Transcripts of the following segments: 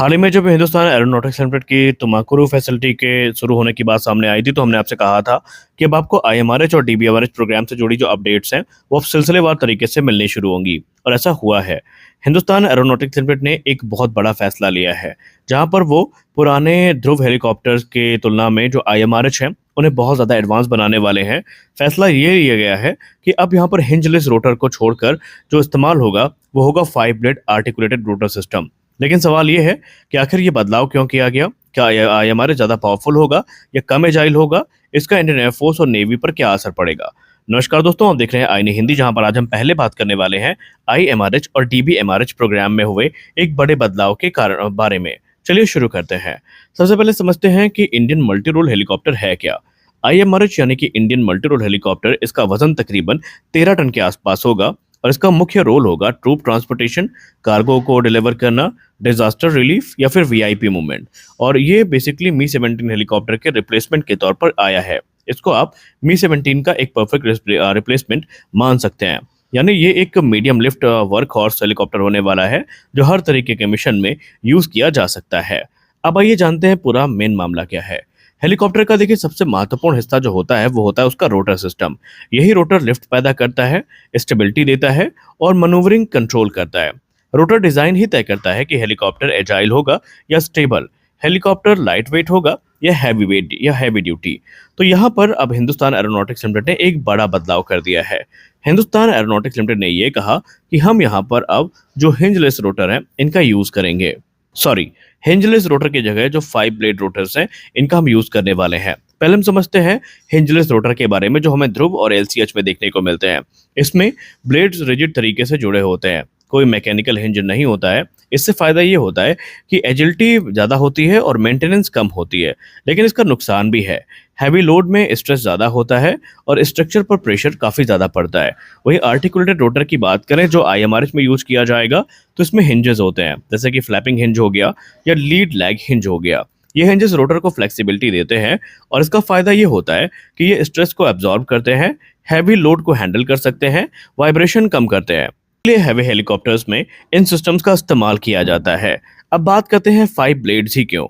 हाल ही में जब Hindustan aeronautics limited की तुमाकुरु फैसिलिटी के शुरू होने की बात सामने आई थी, तो हमने आपसे कहा था कि अब आपको आईएमआरएच और डीबीएमआरएच प्रोग्राम से जुड़ी जो अपडेट्स हैं, वो अब सिलसिलेवार तरीके से मिलनी शुरू होंगी। और ऐसा हुआ है। हिंदुस्तान एरोनॉटिक्स लिमिटेड ने एक बहुत बड़ा फैसला लिया है, जहां पर वो पुराने ध्रुव हेलीकॉप्टर्स के तुलना में जो आईएमआरएच हैं, उन्हें बहुत ज़्यादा एडवांस बनाने वाले हैं। फैसला ये लिया गया है कि अब यहाँ पर हिंजलेस रोटर को छोड़कर जो इस्तेमाल होगा, वो होगा 5 ब्लेड आर्टिकुलेटेड रोटर सिस्टम। लेकिन सवाल ये है कि आखिर ये बदलाव क्यों किया गया? क्या आईएमआरएस ज़्यादा पावरफुल होगा या कम एजाइल होगा? इसका इंडियन एयरफोर्स और नेवी पर क्या असर पड़ेगा? नमस्कार दोस्तों, आप देख रहे हैं आई नी हिंदी, जहां पर आज हम पहले बात करने वाले हैं आईएमआरएच और डीबीएमआरएच प्रोग्राम में हुए एक बड़े बदलाव के कारण बारे में। चलिए शुरू करते हैं। सबसे पहले समझते हैं कि इंडियन मल्टी रोल हेलीकॉप्टर है क्या। आईएमआरएच यानी कि इंडियन मल्टी रोल हेलीकॉप्टर, इसका वजन तकरीबन 13 टन के आसपास होगा और इसका मुख्य रोल होगा ट्रूप ट्रांसपोर्टेशन, कार्गो को डिलीवर करना, डिजास्टर रिलीफ या फिर वीआईपी मूवमेंट। और ये बेसिकली मी 17 हेलीकॉप्टर के रिप्लेसमेंट के तौर पर आया है। इसको आप मी 17 का एक परफेक्ट रिप्लेसमेंट मान सकते हैं। यानी ये एक medium lift work horse helicopter होने वाला है, जो हर तरीके के मिशन में यूज किया जा सकता है। अब आइए जानते हैं पूरा मेन मामला क्या है। हेलीकॉप्टर का देखिए सबसे महत्वपूर्ण हिस्सा जो होता है, वो होता है उसका रोटर सिस्टम। यही रोटर लिफ्ट पैदा करता है, स्टेबिलिटी देता है और मनूवरिंग कंट्रोल करता है। रोटर डिजाइन ही तय करता है कि हेलीकॉप्टर एजाइल होगा या स्टेबल, हेलीकॉप्टर लाइट वेट होगा या हैवी वेट या हैवी ड्यूटी। तो यहाँ पर अब हिंदुस्तान एरोनॉटिक्स लिमिटेड ने एक बड़ा बदलाव कर दिया है। हिंदुस्तान एरोनॉटिक्स लिमिटेड ने यह कहा कि हम यहाँ पर अब जो हिंजलेस रोटर हैं, इनका यूज करेंगे। सॉरी, हिंजलेस रोटर की जगह जो 5 ब्लेड रोटर्स हैं, इनका हम यूज करने वाले हैं। पहले हम समझते हैं हिंजलेस रोटर के बारे में, जो हमें ध्रुव और एलसीएच में देखने को मिलते हैं। इसमें ब्लेड्स रिजिड तरीके से जुड़े होते हैं, कोई मैकेनिकल हिंज नहीं होता है। इससे फायदा ये होता है कि एजिलिटी ज़्यादा होती है और मेंटेनेंस कम होती है। लेकिन इसका नुकसान भी है। हैवी लोड में स्ट्रेस ज़्यादा होता है और स्ट्रक्चर पर प्रेशर काफ़ी ज़्यादा पड़ता है। वही आर्टिकुलेटेड रोटर की बात करें, जो आईएमआरएच में यूज किया जाएगा, तो इसमें हिंजेस होते हैं, जैसे कि फ्लैपिंग हिंज हो गया या लीड लैग हिंज हो गया। ये हिंजेस रोटर को फ्लेक्सिबिलिटी देते हैं और इसका फायदा ये होता है कि ये स्ट्रेस को एब्जॉर्ब करते हैं, हैवी लोड को हैंडल कर सकते हैं, वाइब्रेशन कम करते हैं। इसलिए हैवी हेलीकॉप्टर्स में इन सिस्टम्स का इस्तेमाल किया जाता है। अब बात करते हैं 5 ब्लेड्स ही क्यों।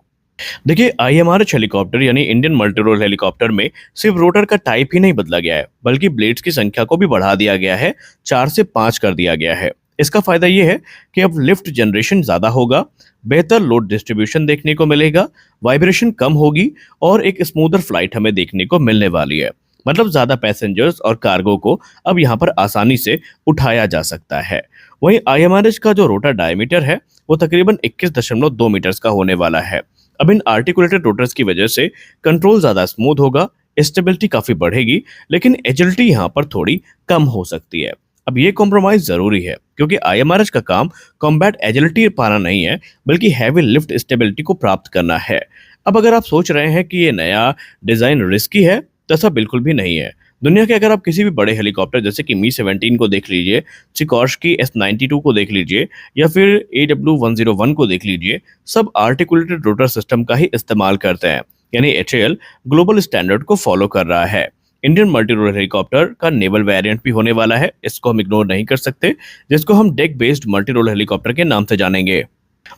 देखिए, आईएमआरएच हेलीकॉप्टर यानी इंडियन मल्टी रोल हेलीकॉप्टर में सिर्फ रोटर का टाइप ही नहीं बदला गया है, बल्कि ब्लेड्स की संख्या को भी बढ़ा दिया गया है, 4 से 5 कर दिया गया है। इसका फायदा ये है कि अब लिफ्ट जनरेशन ज्यादा होगा, बेहतर लोड डिस्ट्रीब्यूशन देखने को मिलेगा, वाइब्रेशन कम होगी और एक स्मूदर फ्लाइट हमें देखने को मिलने वाली है। मतलब ज्यादा पैसेंजर्स और कार्गो को अब यहाँ पर आसानी से उठाया जा सकता है। वहीं आईएमआरएच का जो रोटर डायमीटर है, वो तकरीबन 21.2 मीटर्स का होने वाला है। अब इन आर्टिकुलेटेड रोटर्स की वजह से कंट्रोल ज्यादा स्मूथ होगा, स्टेबिलिटी काफी बढ़ेगी, लेकिन एजिलिटी यहाँ पर थोड़ी कम हो सकती है। अब ये कॉम्प्रोमाइज जरूरी है, क्योंकि आईएमआरएच का काम कॉम्बैट एजिलिटी पाना नहीं है, बल्कि हैवी लिफ्ट स्टेबिलिटी को प्राप्त करना है। अब अगर आप सोच रहे हैं कि ये नया डिजाइन रिस्की है, तो ऐसा बिल्कुल भी नहीं है। दुनिया के अगर आप किसी भी बड़े हेलीकॉप्टर जैसे कि मी 17 को देख लीजिए, सिकोर्स्की S92 को देख लीजिए या फिर AW101 को देख लीजिए, सब आर्टिकुलेटेड रोटर सिस्टम का ही इस्तेमाल करते हैं। यानी HAL ग्लोबल स्टैंडर्ड को फॉलो कर रहा है। इंडियन मल्टी रोल हेलीकॉप्टर का नेवल वेरिएंट भी होने वाला है, इसको हम इग्नोर नहीं कर सकते, जिसको हम deck based multi role helicopter के नाम से जानेंगे।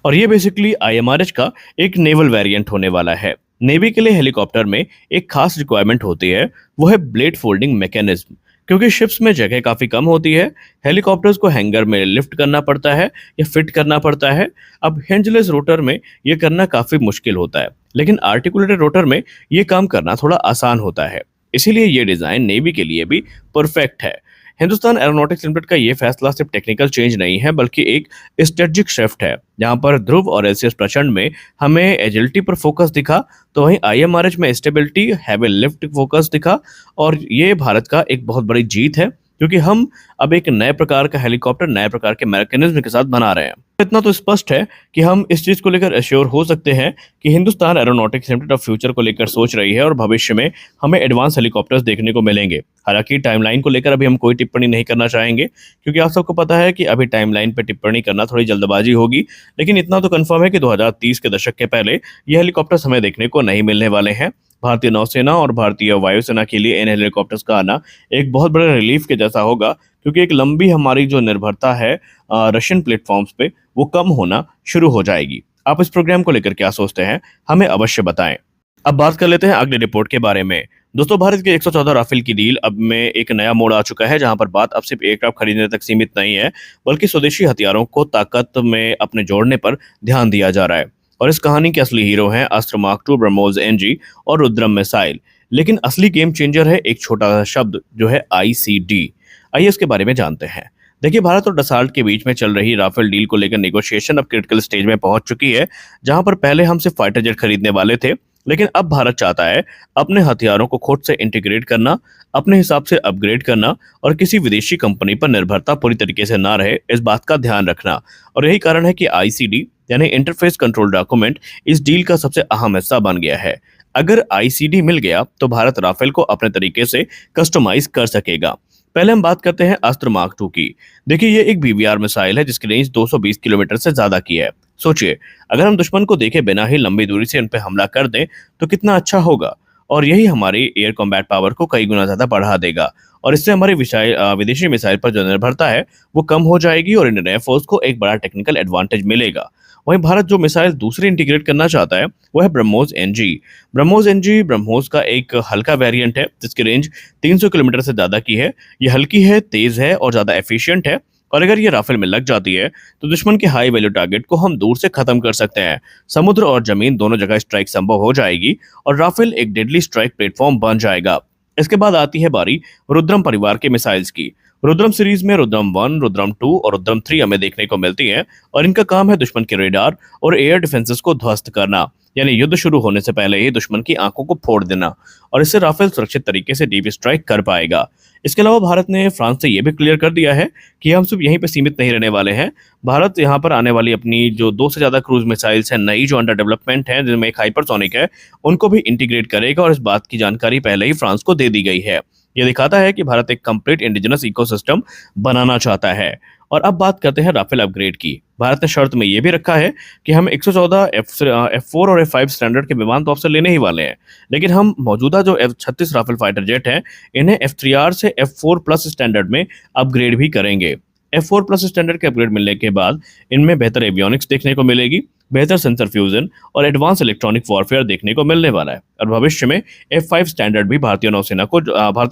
और ये बेसिकली आईएमआरएच का एक नेवल वेरिएंट होने वाला है। नेवी के लिए हेलीकॉप्टर में एक खास रिक्वायरमेंट होती है, वो है ब्लेड फोल्डिंग मैकेनिज्म। क्योंकि शिप्स में जगह काफ़ी कम होती है, हेलीकॉप्टर्स को हैंगर में लिफ्ट करना पड़ता है या फिट करना पड़ता है। अब हिंजलेस रोटर में ये करना काफ़ी मुश्किल होता है, लेकिन आर्टिकुलेटेड रोटर में ये काम करना थोड़ा आसान होता है। इसीलिए ये डिज़ाइन नेवी के लिए भी परफेक्ट है। हिंदुस्तान एरोनॉटिक्स लिमिटेड का ये फैसला सिर्फ टेक्निकल चेंज नहीं है, बल्कि एक स्ट्रेटजिक शिफ्ट है। जहां पर ध्रुव और एलसीएस प्रचंड में हमें एजिलिटी पर फोकस दिखा, तो वहीं आईएमआरएच में स्टेबिलिटी, हैवी लिफ्ट फोकस दिखा। और ये भारत का एक बहुत बड़ी जीत है, क्योंकि हम अब एक नए प्रकार का हेलीकॉप्टर नए प्रकार के मैकेनिज्म के साथ बना रहे हैं। इतना तो स्पष्ट है कि हम इस चीज को लेकर एश्योर हो सकते हैं कि हिंदुस्तान एरोनॉटिक्स लिमिटेड अब फ्यूचर को लेकर सोच रही है और भविष्य में हमें एडवांस हेलीकॉप्टर्स देखने को मिलेंगे। हालांकि टाइमलाइन को लेकर अभी हम कोई टिप्पणी नहीं करना चाहेंगे, क्योंकि आप सबको पता है कि अभी टाइमलाइन पर टिप्पणी करना थोड़ी जल्दबाजी होगी। लेकिन इतना तो कंफर्म है कि 2030 के दशक के पहले ये हेलीकॉप्टर्स हमें देखने को नहीं मिलने वाले हैं। भारतीय नौसेना और भारतीय वायुसेना के लिए इन हेलीकॉप्टर्स का आना एक बहुत बड़े रिलीफ के जैसा होगा, क्योंकि एक लंबी हमारी जो निर्भरता है रशियन प्लेटफॉर्म्स पे, वो कम होना शुरू हो जाएगी। आप इस प्रोग्राम को लेकर क्या सोचते हैं, हमें अवश्य बताएं। अब बात कर लेते हैं अगली रिपोर्ट के बारे में। दोस्तों, भारत के 114 राफेल की डील अब में एक नया मोड़ आ चुका है, जहां पर बात अब सिर्फ एयरक्राफ्ट खरीदने तक सीमित नहीं है, बल्कि स्वदेशी हथियारों को ताकत में अपने जोड़ने पर ध्यान दिया जा रहा है। और इस कहानी के असली हीरो हैं अस्त्र मार्क 2, ब्रह्मोस एनजी और रुद्रम मिसाइल। लेकिन असली गेम चेंजर है एक छोटा सा शब्द, जो है आईसीडी। आइए इसके बारे में जानते हैं। देखिए, भारत और डसाल्ट के बीच में चल रही राफेल डील को लेकर नेगोशिएशन अब क्रिटिकल स्टेज में पहुंच चुकी है, जहां पर पहले हम सिर्फ फाइटर जेट खरीदने वाले थे, लेकिन अब भारत चाहता है अपने हथियारों को खुद से इंटीग्रेट करना, अपने हिसाब से अपग्रेड करना और किसी विदेशी कंपनी पर निर्भरता पूरी तरीके से ना रहे, इस बात का ध्यान रखना। और यही कारण है कि आईसीडी यानी इंटरफेस कंट्रोल डॉक्यूमेंट इस डील का सबसे अहम हिस्सा बन गया है। अगर आईसीडी मिल गया तो भारत राफेल को अपने तरीके से कस्टमाइज कर सकेगा। पहले हम बात करते हैं अस्त्र मार्क 2 की। देखिए, ये एक बीवीआर मिसाइल है जिसकी रेंज 220 किलोमीटर से ज्यादा की है। सोचिए, अगर हम दुश्मन को देखे बिना ही लंबी दूरी से उन पर हमला कर दें तो कितना अच्छा होगा। और यही हमारी एयर कॉम्बैट पावर को कई गुना ज्यादा बढ़ा देगा। और इससे हमारी विदेशी मिसाइल पर जो निर्भरता है वो कम हो जाएगी और इंडियन एयरफोर्स को एक बड़ा टेक्निकल एडवांटेज मिलेगा। वहीं भारत जो मिसाइल दूसरी इंटीग्रेट करना चाहता है वो है ब्रह्मोस एनजी। ब्रह्मोस एनजी ब्रह्मोस का एक हल्का वेरिएंट है जिसकी रेंज 300 किलोमीटर से ज्यादा की है। ये हल्की है, तेज है और ज्यादा एफिशिएंट है। और अगर ये राफेल में लग जाती है तो दुश्मन के हाई वैल्यू टारगेट को हम दूर से खत्म कर सकते हैं। समुद्र और जमीन दोनों जगह स्ट्राइक संभव हो जाएगी और राफेल एक डेडली स्ट्राइक प्लेटफॉर्म बन जाएगा। इसके बाद आती है बारी रुद्रम परिवार के मिसाइल्स की। रुद्रम सीरीज में रुद्रम 1, रुद्रम 2 और रुद्रम 3 हमें देखने को मिलती हैं और इनका काम है दुश्मन के रेडार और एयर डिफेंसेस को ध्वस्त करना, यानी युद्ध शुरू होने से पहले ही दुश्मन की आंखों को फोड़ देना। और इससे राफेल सुरक्षित तरीके से डीप स्ट्राइक कर पाएगा। इसके अलावा भारत ने फ्रांस से यह भी क्लियर कर दिया है कि हम सिर्फ यहीं पर सीमित नहीं रहने वाले हैं। भारत यहाँ पर आने वाली अपनी जो 2 से ज्यादा क्रूज मिसाइल्स हैं, नई जो अंडर डेवलपमेंट है, जिनमें एक हाइपरसोनिक है, उनको भी इंटीग्रेट करेगा और इस बात की जानकारी पहले ही फ्रांस को दे दी गई है। ये दिखाता है कि भारत एक कंप्लीट इंडिजिनस इकोसिस्टम बनाना चाहता है। और अब बात करते हैं राफेल अपग्रेड की। भारत ने शर्त में ये भी रखा है कि हम 114 F4 और F5 स्टैंडर्ड के विमान तो आपसे लेने ही वाले हैं, लेकिन हम मौजूदा जो F36 राफेल फाइटर जेट हैं, इन्हें F3R से F4 प्लस स्टैंडर्ड में अपग्रेड भी करेंगे। F4 प्लस स्टैंडर्ड के अपग्रेड मिलने के बाद इनमें बेहतर एवियोनिक्स देखने को मिलेगी, बेहतर सेंसर फ्यूजन और एडवांस इलेक्ट्रॉनिक वॉरफेयर देखने को मिलने वाला है। और भविष्य में F5 स्टैंडर्ड भी भारतीय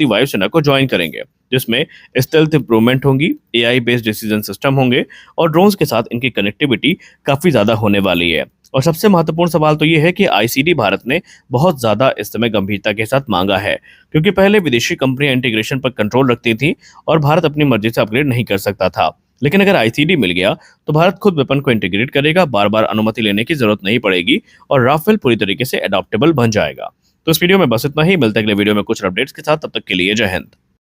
वायुसेना को ज्वाइन करेंगे, जिसमें स्टेल्थ इंप्रूवमेंट होंगी, एआई बेस्ड डिसीजन सिस्टम होंगे और ड्रोन्स के साथ इनकी कनेक्टिविटी काफी ज्यादा होने वाली है। और सबसे महत्वपूर्ण सवाल तो ये है कि आईसीडी भारत ने बहुत ज्यादा इस समय गंभीरता के साथ मांगा है, क्योंकि पहले विदेशी कंपनियां इंटीग्रेशन पर कंट्रोल रखती थी और भारत अपनी मर्जी से अपग्रेड नहीं कर सकता था। लेकिन अगर आईसीडी मिल गया तो भारत खुद वेपन को इंटीग्रेट करेगा, बार बार अनुमति लेने की जरूरत नहीं पड़ेगी और राफेल पूरी तरीके से एडॉप्टेबल बन जाएगा। तो इस वीडियो में बस इतना ही। मिलते हैं अगले वीडियो में कुछ अपडेट्स के साथ, तब तक के लिए जय हिंद।